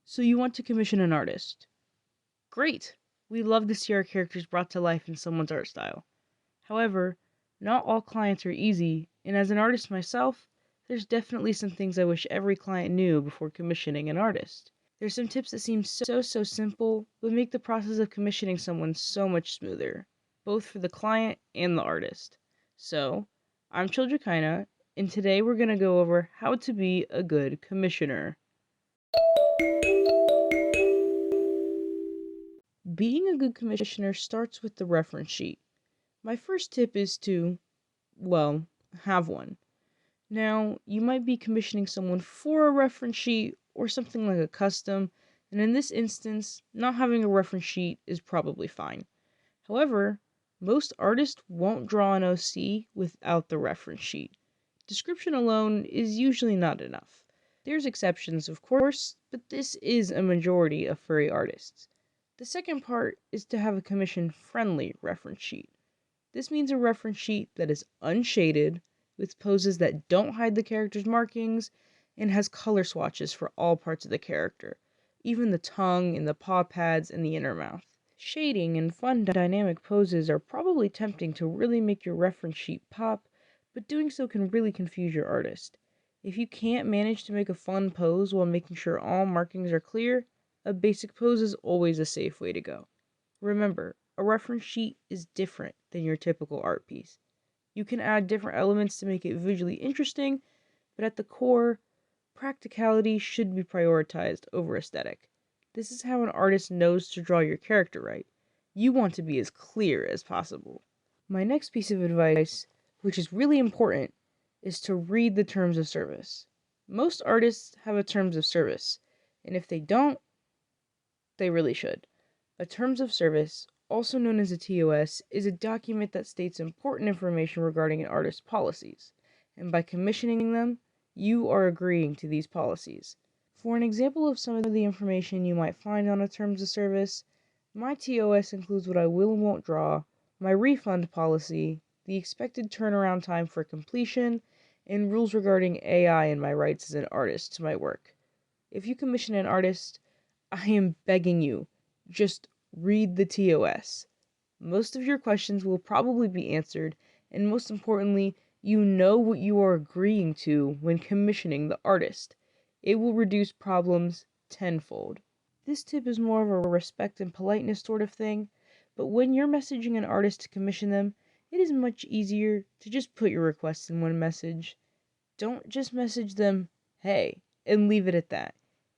So you want to commission an artist. Great! We love to see our characters brought to life in someone's art style. However, not all clients are easy, and as an artist myself, there's definitely some things I wish every client knew before commissioning an artist. There's some tips that seem so simple, but make the process of commissioning someone so much smoother, both for the client and the artist. So, I'm Childrakina, and today we're going to go over how to be a good commissioner. Being a good commissioner starts with the reference sheet. My first tip is to, well, have one. Now, you might be commissioning someone for a reference sheet or something like a custom, and in this instance, not having a reference sheet is probably fine. However, most artists won't draw an OC without the reference sheet. Description alone is usually not enough. There's exceptions, of course, but this is a majority of furry artists. The second part is to have a commission-friendly reference sheet. This means a reference sheet that is unshaded, with poses that don't hide the character's markings, and has color swatches for all parts of the character, even the tongue and the paw pads and the inner mouth. Shading and fun dynamic poses are probably tempting to really make your reference sheet pop, but doing so can really confuse your artist. If you can't manage to make a fun pose while making sure all markings are clear, a basic pose is always a safe way to go. Remember, a reference sheet is different than your typical art piece. You can add different elements to make it visually interesting, but at the core, practicality should be prioritized over aesthetic. This is how an artist knows to draw your character right. You want to be as clear as possible. My next piece of advice, which is really important, is to read the terms of service. Most artists have a terms of service, and if they don't, they really should. A terms of service, also known as a TOS, is a document that states important information regarding an artist's policies, and by commissioning them, you are agreeing to these policies. For an example of some of the information you might find on a terms of service, my TOS includes what I will and won't draw, my refund policy, the expected turnaround time for completion, and rules regarding AI and my rights as an artist to my work. If you commission an artist, I am begging you, just read the TOS. Most of your questions will probably be answered, and most importantly, you know what you are agreeing to when commissioning the artist. It will reduce problems tenfold. This tip is more of a respect and politeness sort of thing, but when you're messaging an artist to commission them, it is much easier to just put your request in one message. Don't just message them, hey, and leave it at that.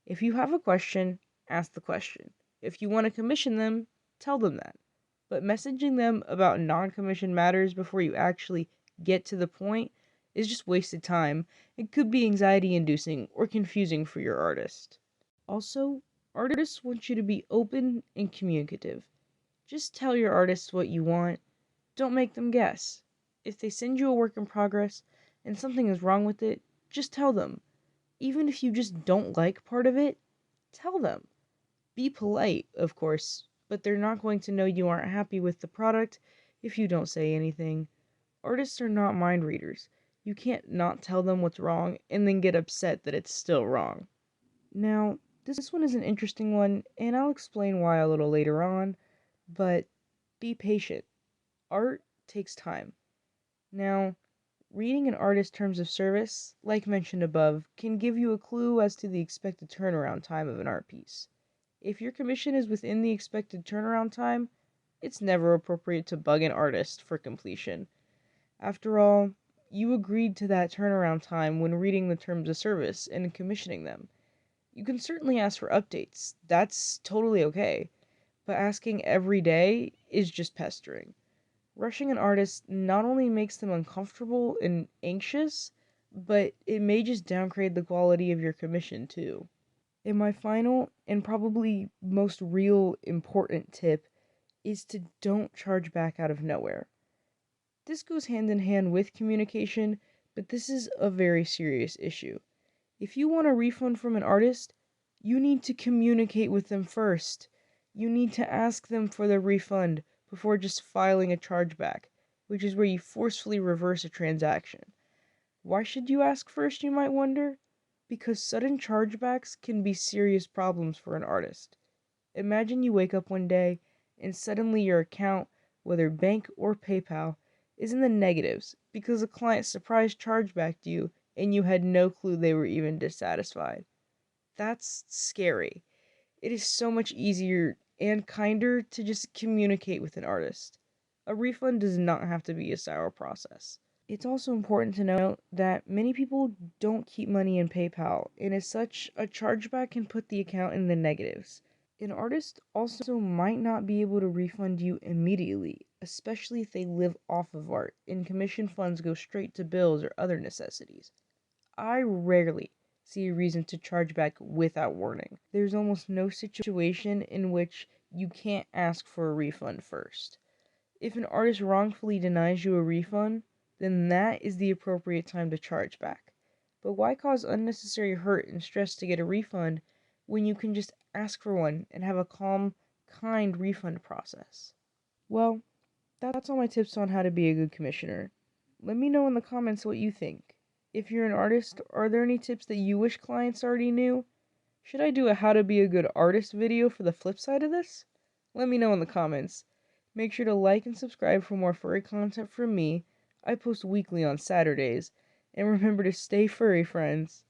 If you have a question, ask the question. If you want to commission them, tell them that. But messaging them about non-commissioned matters before you actually get to the point is just wasted time. It could be anxiety-inducing or confusing for your artist. Also, artists want you to be open and communicative. Just tell your artists what you want. Don't make them guess. If they send you a work in progress and something is wrong with it, just tell them. Even if you just don't like part of it, tell them. Be polite, of course, but they're not going to know you aren't happy with the product if you don't say anything. Artists are not mind readers. You can't not tell them what's wrong and then get upset that it's still wrong. Now, this one is an interesting one, and I'll explain why a little later on, but be patient. Art takes time. Now, reading an artist's terms of service, like mentioned above, can give you a clue as to the expected turnaround time of an art piece. If your commission is within the expected turnaround time, it's never appropriate to bug an artist for completion. After all, you agreed to that turnaround time when reading the terms of service and commissioning them. You can certainly ask for updates, that's totally okay, but asking every day is just pestering. Rushing an artist not only makes them uncomfortable and anxious, but it may just downgrade the quality of your commission too. And my final and probably most real important tip is to don't charge back out of nowhere. This goes hand in hand with communication, but this is a very serious issue. If you want a refund from an artist, you need to communicate with them first. You need to ask them for the refund before just filing a chargeback, which is where you forcefully reverse a transaction. Why should you ask first, you might wonder? Because sudden chargebacks can be serious problems for an artist. Imagine you wake up one day and suddenly your account, whether bank or PayPal, is in the negatives because a client surprise chargebacked you and you had no clue they were even dissatisfied. That's scary. It is so much easier and kinder to just communicate with an artist. A refund does not have to be a sour process. It's also important to note that many people don't keep money in PayPal, and as such, a chargeback can put the account in the negatives. An artist also might not be able to refund you immediately, especially if they live off of art and commission funds go straight to bills or other necessities. I rarely see a reason to charge back without warning. There's almost no situation in which you can't ask for a refund first. If an artist wrongfully denies you a refund, then that is the appropriate time to charge back. But why cause unnecessary hurt and stress to get a refund when you can just ask for one and have a calm, kind refund process? Well, that's all my tips on how to be a good commissioner. Let me know in the comments what you think. If you're an artist, are there any tips that you wish clients already knew? Should I do a how to be a good artist video for the flip side of this? Let me know in the comments. Make sure to like and subscribe for more furry content from me. I post weekly on Saturdays. And remember to stay furry, friends.